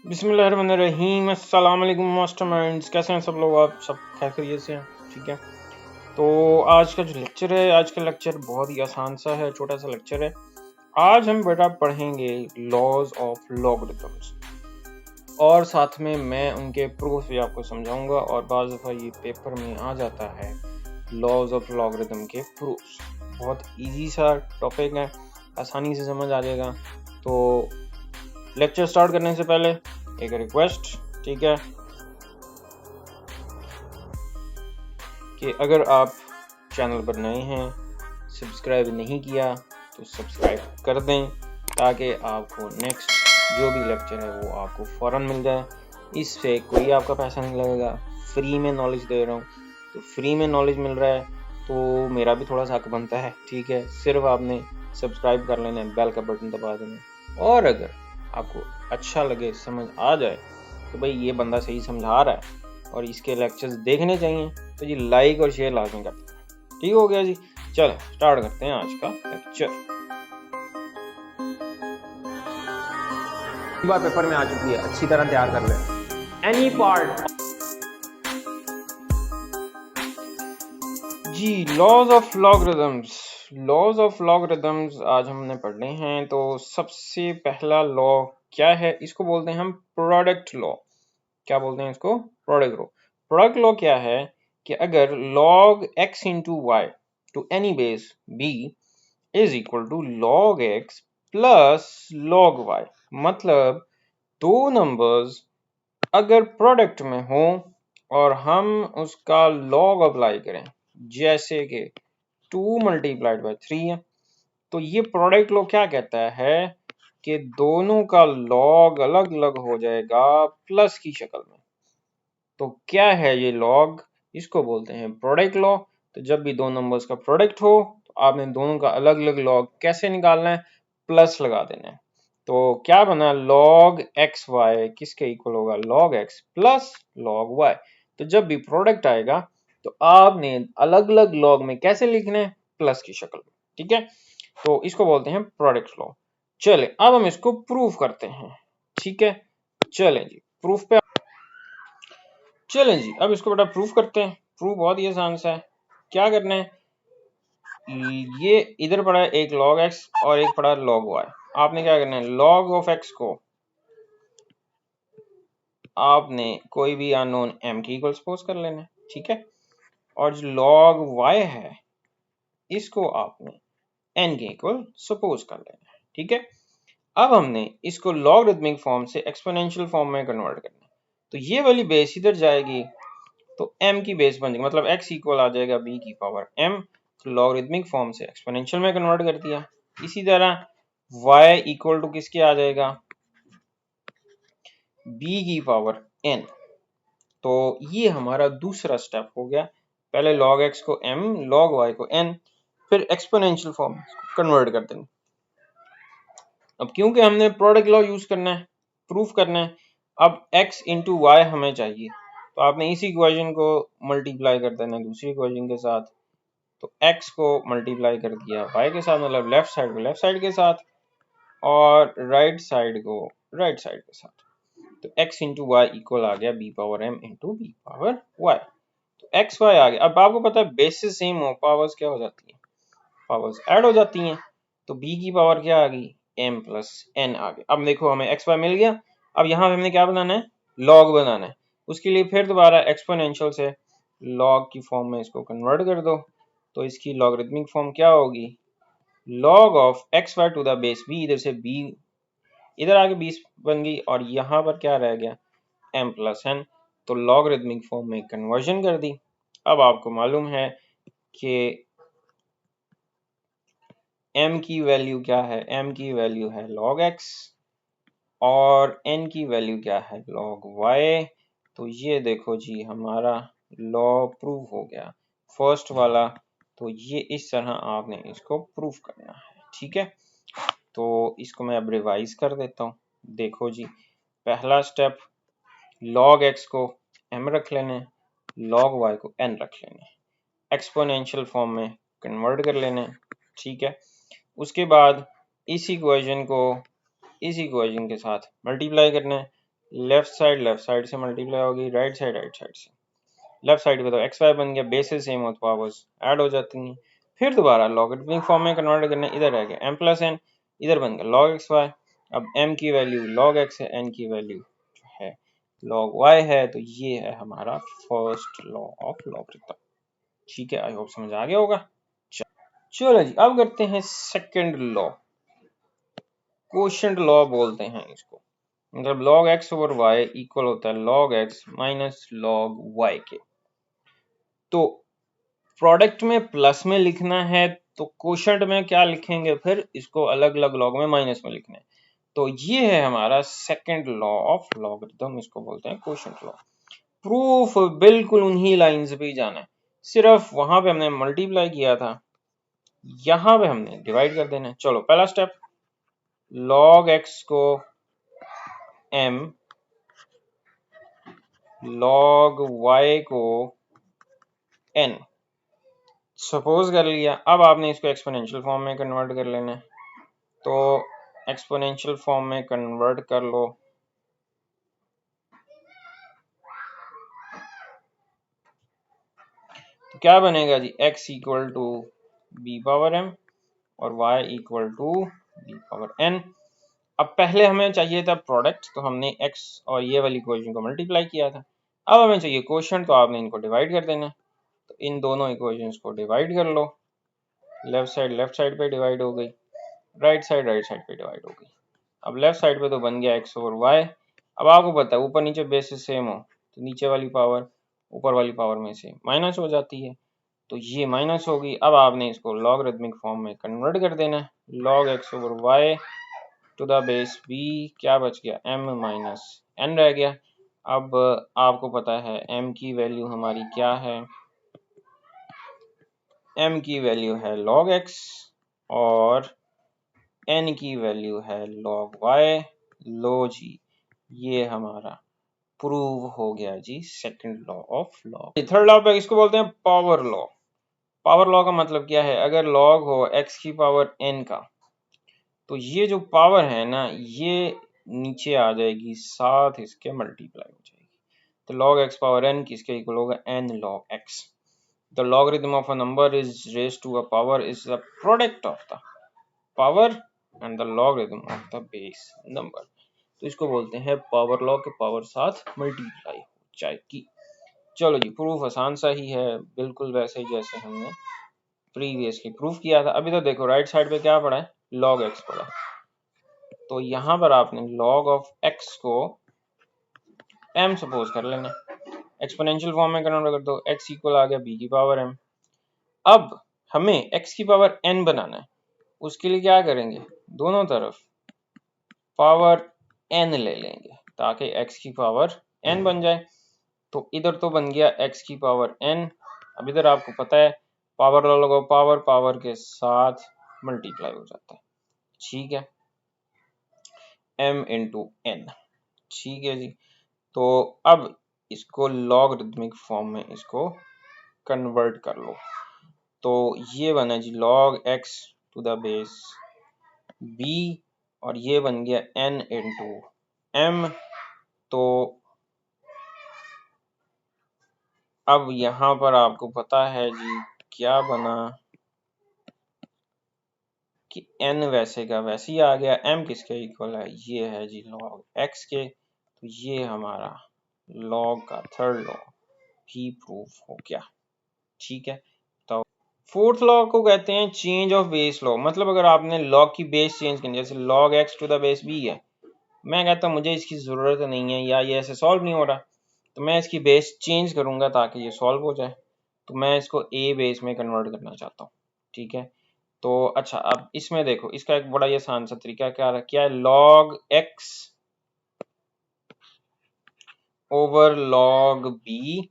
बिस्मिल्लाहिर्रहमानिर्रहीम। अस्सलाम वालेकुम मास्टरमाइंड्स, कैसे हैं सब लोग? आप सब खैरियत से हैं? ठीक है। तो आज का जो लेक्चर है, आज का लेक्चर बहुत ही आसान सा है, छोटा सा लेक्चर है। आज हम बेटा पढ़ेंगे लॉज ऑफ लॉगरिथम्स और साथ में मैं उनके प्रूफ भी आपको समझाऊंगा। और बाज़ दफ़ा ये पेपर में आ जाता है लॉज ऑफ लॉगरिथम के प्रूफ्स। बहुत इजी सा टॉपिक है, आसानी से समझ आ जाएगा। तो लेक्चर स्टार्ट करने से पहले एक रिक्वेस्ट, ठीक है, कि अगर आप चैनल पर नए हैं, सब्सक्राइब नहीं किया तो सब्सक्राइब कर दें ताकि आपको नेक्स्ट जो भी लेक्चर है वो आपको फ़ौरन मिल जाए। इससे कोई आपका पैसा नहीं लगेगा, फ्री में नॉलेज दे रहा हूँ। तो फ्री में नॉलेज मिल रहा है तो मेरा भी थोड़ा सा हक बनता है, ठीक है। सिर्फ आपने सब्सक्राइब कर लेना है, बेल का बटन दबा देना। और अगर आपको अच्छा लगे, समझ आ जाए तो भाई ये बंदा सही समझा रहा है और इसके लेक्चर्स देखने चाहिए, तो जी लाइक और शेयर लाजमी कर देना। ठीक हो गया जी। चलो स्टार्ट करते हैं आज का लेक्चर। बार पेपर में आ चुकी है, अच्छी तरह तैयार कर ले एनी पार्ट। जी laws of logarithms, laws of logarithms आज हमने पढ़ने हैं। तो सबसे पहला लॉ क्या है? इसको बोलते हैं हम प्रोडक्ट लॉ। क्या बोलते हैं इसको? Product law. प्रोडक्ट लॉ क्या है कि अगर log x into Y to any base b is equal to log x plus log y, मतलब दो नंबर्स अगर प्रोडक्ट में हो और हम उसका log अप्लाई करें, जैसे कि 2 मल्टीप्लाइड बाई 3 है, तो ये प्रोडक्ट लॉ क्या कहता है कि दोनों का log अलग अलग हो जाएगा प्लस की शक्ल में। तो क्या है ये लॉग? इसको बोलते हैं प्रोडक्ट लॉ। तो जब भी दो नंबर्स का प्रोडक्ट हो तो आपने दोनों का अलग अलग लॉग कैसे निकालना है? प्लस लगा देना है। तो क्या बना? log एक्स वाई किसके इक्वल होगा? log x plus log y। तो जब भी प्रोडक्ट आएगा तो आपने अलग अलग लॉग में कैसे लिखना है? प्लस की शक्ल में, ठीक है। तो इसको बोलते हैं प्रोडक्ट लॉ। चले अब हम इसको प्रूफ करते हैं, ठीक है। चलें जी प्रूफ पे। चलें जी अब इसको बेटा प्रूफ करते हैं। प्रूफ बहुत ही आसान सा है। क्या करना है? ये इधर पड़ा है एक log x और एक पड़ा log y। आपने क्या करना है? log ऑफ x को आपने कोई भी अननोन m की इक्वल सपोज कर लेना है, ठीक है। और जो log y है इसको आपने n के इक्वल सपोज कर लेना है, ठीक है। अब हमने इसको लॉगरिथमिक फॉर्म से एक्सपोनेंशियल फॉर्म में कन्वर्ट करना है। तो ये वाली बेस इधर जाएगी तो m की बेस बन जाएगी, मतलब x इक्वल आ जाएगा b की पावर m। तो लॉगरिथमिक फॉर्म से एक्सपोनेंशियल में कन्वर्ट कर दिया। इसी तरह y इक्वल टू किसके आ जाएगा? b की पावर n। तो ये हमारा दूसरा स्टेप हो गया। पहले log x को m, log y को n, फिर एक्सपोनेंशियल फॉर्म कन्वर्ट कर देंगे। अब क्योंकि हमने प्रोडक्ट लॉ यूज करना है, प्रूफ करना है, अब x इंटू वाई हमें चाहिए, तो आपने इसी इक्वेशन को मल्टीप्लाई कर देना है दूसरी इक्वेशन के साथ। तो x को मल्टीप्लाई कर दिया y के साथ, मतलब लेफ्ट साइड को लेफ्ट साइड के साथ और राइट साइड को राइट साइड के साथ। तो x इंटू वाई इक्वल आ गया b power m into b power y। तो x y आ गया। अब आपको पता है बेसिस सेम हो, पावर्स क्या हो जाती है? पावर्स ऐड हो जाती हैं। तो b की पावर क्या आ गई? m प्लस n आ गया। अब देखो हमें x y मिल गया। अब यहाँ हमने क्या बनाना है? log बनाना है। उसके लिए फिर दोबारा एक्सपोनेंशियल से log की फॉर्म में इसको कन्वर्ट कर दो। तो इसकी लॉगरिथमिक फॉर्म क्या होगी? log of X Y to the base b, इधर से b इधर आके 20 बन गई और यहाँ पर क्या रह गया? m plus n। तो लॉगरिथमिक फॉर्म में कन्वर्जन कर दी। अब आपको मालूम है कि m की वैल्यू क्या है? m की वैल्यू है log x और n की वैल्यू क्या है? log y। तो ये देखो जी हमारा लॉ प्रूफ हो गया फर्स्ट वाला। तो ये इस तरह आपने इसको प्रूफ करना है, ठीक है। तो इसको मैं अब रिवाइज कर देता हूँ। देखो जी पहला स्टेप, log x को m रख लेना है, log y को n रख लेना है, एक्सपोनेंशियल फॉर्म में कन्वर्ट कर लेना है, ठीक है। उसके बाद इस इक्वेशन को इस इक्वेशन के साथ मल्टीप्लाई करना है, लेफ्ट साइड से मल्टीप्लाई होगी राइट साइड से। लेफ्ट साइड पे तो एक्स वाई बन गया, बेसिस सेम हो तो पावर्स ऐड हो जाती हैं। फिर दोबारा लॉगरिथमिक फॉर्म में कन्वर्ट करना, इधर रह गया m प्लस एन, इधर बन गया log एक्स वाई। अब m की वैल्यू log x है, n की वैल्यू जो है log y है, तो ये है हमारा फर्स्ट लॉ ऑफ लॉगरिथम। ठीक है, आई होप समझ आ गया होगा। चलो जी, अब करते हैं सेकंड लॉ, कोशेंट लॉ बोलते हैं इसको। मतलब log x over y equal होता है log x minus log y के। तो प्रोडक्ट में प्लस में लिखना है तो कोशेंट में क्या लिखेंगे, फिर इसको अलग अलग लॉग में माइनस में लिखना है। तो ये है हमारा सेकंड लॉ ऑफ लॉगरिथम, इसको बोलते हैं कोशेंट लॉ। प्रूफ बिल्कुल उन्हीं लाइंस पे ही जाना है, सिर्फ वहां पे हमने मल्टीप्लाई किया था, यहाँ पे हमने डिवाइड कर देना है। चलो पहला स्टेप, log x को m, log y को n सपोज कर लिया। अब आपने इसको एक्सपोनेंशियल फॉर्म में कन्वर्ट कर लेना है, तो एक्सपोनेंशियल फॉर्म में कन्वर्ट कर लो। तो क्या बनेगा जी, x equal to b power m और y equal to b power n। अब पहले हमें चाहिए था प्रोडक्ट, तो हमने x और ये वाली इक्वेशन को मल्टीप्लाई किया था। अब हमें चाहिए कोशेंट, तो आपने इनको डिवाइड कर देना है। तो इन दोनों इक्वेशंस को डिवाइड कर लो, लेफ्ट साइड पे डिवाइड हो गई, राइट साइड पे डिवाइड हो गई। अब लेफ्ट साइड पे तो बन गया x ओवर y। अब आपको पता है ऊपर नीचे बेसिस सेम हो तो नीचे वाली पावर ऊपर वाली पावर में से माइनस हो जाती है, तो ये माइनस होगी। अब आपने इसको लॉगरिथमिक फॉर्म में कन्वर्ट कर देना है, log x over y to the base b, क्या बच गया m माइनस n रह गया। अब आपको पता है m की वैल्यू हमारी क्या है, m की वैल्यू है log x और n की वैल्यू है log y। लो जी, ये हमारा प्रूव हो गया जी second law of log. Third law पे इसको बोलते हैं पावर लॉ। पावर लॉ का मतलब क्या है, अगर log हो x की पावर n का, तो ये जो पावर है ना, ये नीचे आ जाएगी, साथ इसके मल्टीप्लाई हो जाएगी। तो log x पावर n किसके इक्वल होगा, n log x। The logarithm of a number is raised to a power is the product of the power and the logarithm of the base number। तो इसको बोलते हैं power law के power साथ multiply हो जाएगी। चलो जी, प्रूफ आसान सा ही है, बिल्कुल वैसे ही जैसे हमने प्रीवियसली प्रूफ किया था। अभी तो देखो राइट साइड पे क्या पड़ा है, log x पड़ा, तो यहाँ पर आपने log ऑफ x को m सपोज कर लेना, एक्सपोनेंशियल फॉर्म में कन्वर्ट कर दो, x इक्वल आ गया b की पावर m। अब हमें x की पावर n बनाना है, उसके लिए क्या करेंगे, दोनों तरफ पावर n ले लेंगे ताकि x की पावर n बन जाए। तो इधर तो बन गया x की पावर n। अब इधर आपको पता है पावर लगाओ, पावर के साथ मल्टीप्लाई हो जाता है। ठीक है, m इंटू n। ठीक है जी, तो अब इसको लॉगरिथमिक फॉर्म में इसको कन्वर्ट कर लो, तो ये बना जी log x to the base b और ये बन गया n इंटू m। तो अब यहाँ पर आपको पता है जी क्या बना कि n वैसे का वैसे ही आ गया, m किसके इक्वल है, ये है जी log x के। तो ये हमारा log का थर्ड लॉ भी प्रूफ हो गया। ठीक है, तो फोर्थ लॉ को कहते हैं चेंज ऑफ बेस लॉ। मतलब अगर आपने लॉग की बेस चेंज करनी, जैसे log x to the base b है, मैं कहता हूँ मुझे इसकी जरूरत नहीं है या ये ऐसे सॉल्व नहीं हो रहा, तो मैं इसकी बेस चेंज करूंगा ताकि ये सॉल्व हो जाए। तो मैं इसको a बेस में कन्वर्ट करना चाहता हूँ। ठीक है, तो अच्छा, अब इसमें देखो, इसका एक बड़ा ही आसान सा तरीका क्या है, log x over log b।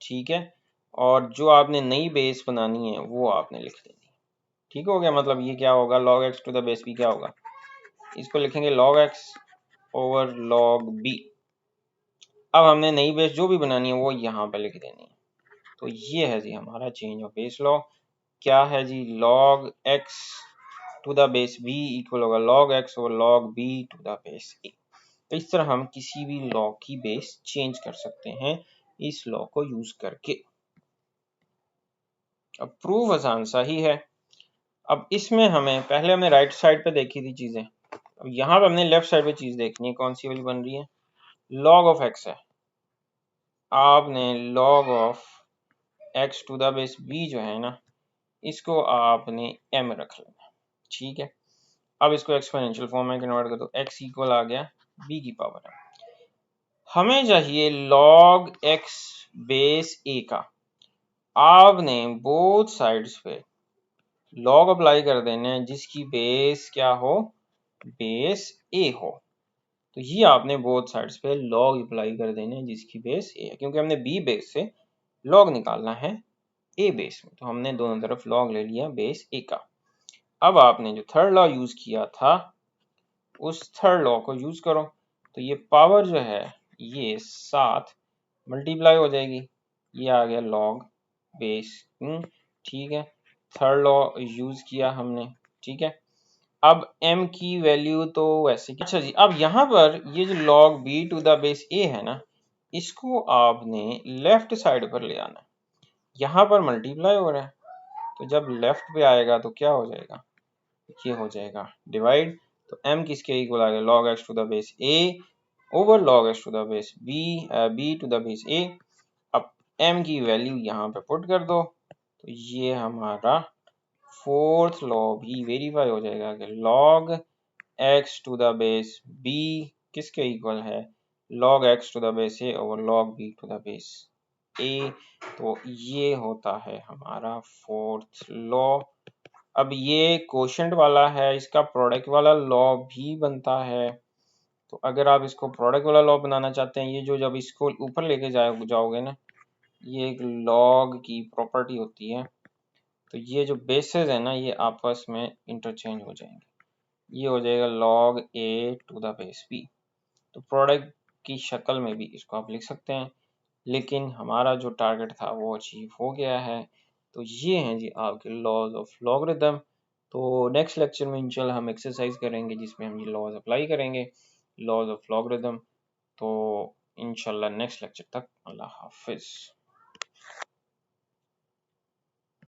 ठीक है, और जो आपने नई बेस बनानी है वो आपने लिख देनी। ठीक हो गया, मतलब ये क्या होगा, log x to the base b क्या होगा, इसको लिखेंगे log x over log b। अब हमने नई बेस जो भी बनानी है वो यहाँ पे लिख देनी है। तो ये है जी हमारा चेंज ऑफ बेस लॉ। क्या है जी, log x to the base b equal होगा log x over log b to the base a। तो इस तरह हम किसी भी लॉ की बेस चेंज कर सकते हैं इस लॉ को यूज करके। अब प्रूफ आसान सा ही है। अब इसमें हमें पहले हमने राइट साइड पे देखी थी चीजें, अब यहाँ पे हमने लेफ्ट साइड पे चीज देखनी है। कौन सी वाली बन रही है? लॉग ऑफ एक्स है। आपने log of x to the base b जो है ना, इसको आपने m रख लेना। ठीक है, अब इसको एक्सपोनेंशियल फॉर्म में कन्वर्ट कर दो। x इक्वल आ गया b की पावर है। हमें चाहिए log x बेस a का। आपने बोथ साइड्स पे log अप्लाई कर देने हैं जिसकी बेस क्या हो? बेस a हो। तो ये आपने बोथ साइड्स पे log अप्लाई कर देने हैं जिसकी बेस a है, क्योंकि हमने b बेस से log निकालना है a बेस में, तो हमने दोनों तरफ log ले लिया बेस a का। अब आपने जो थर्ड लॉ यूज किया था उस थर्ड लॉ को यूज करो, तो ये पावर जो है ये 7 मल्टीप्लाई हो जाएगी, ये आ गया log बेस। ठीक है, थर्ड लॉ यूज किया हमने। ठीक है, अब m की वैल्यू तो वैसे अच्छा जी, अब यहाँ पर ये जो log b to the base a है ना, इसको आपने लेफ्ट साइड पर ले आना है। यहाँ पर मल्टीप्लाई हो रहा है, तो जब लेफ्ट पे आएगा तो क्या हो जाएगा? ये हो जाएगा डिवाइड। तो m किसके इक्वल आ गया? log x to the base a over log x to the base b, b to the base a। अब m की वैल्यू यहाँ पे पुट कर दो, तो ये हमारा फोर्थ लॉ भी वेरीफाई हो जाएगा कि log x to the base b किसके इक्वल है? log x to the base a over log b to the base a। तो ये होता है हमारा फोर्थ लॉ। अब ये कोशेंट वाला है, इसका प्रोडक्ट वाला लॉ भी बनता है। तो अगर आप इसको प्रोडक्ट वाला लॉ बनाना चाहते हैं, ये जो जब इसको ऊपर लेके जाओगे ना, ये एक लॉग की प्रॉपर्टी होती है। तो ये जो बेसेस है ना, ये आपस में इंटरचेंज हो जाएंगे। ये हो जाएगा log a to the base b। तो प्रोडक्ट की शक्ल में भी इसको आप लिख सकते हैं, लेकिन हमारा जो टारगेट था वो अचीव हो गया है। तो ये हैं जी आपके लॉज ऑफ लॉगरिथम। तो नेक्स्ट लेक्चर में इंशाल्लाह हम एक्सरसाइज करेंगे जिसमें हम ये लॉज अप्लाई करेंगे, लॉज ऑफ लॉगरिथम। तो इंशाल्लाह नेक्स्ट लेक्चर तक अल्लाह हाफिज़।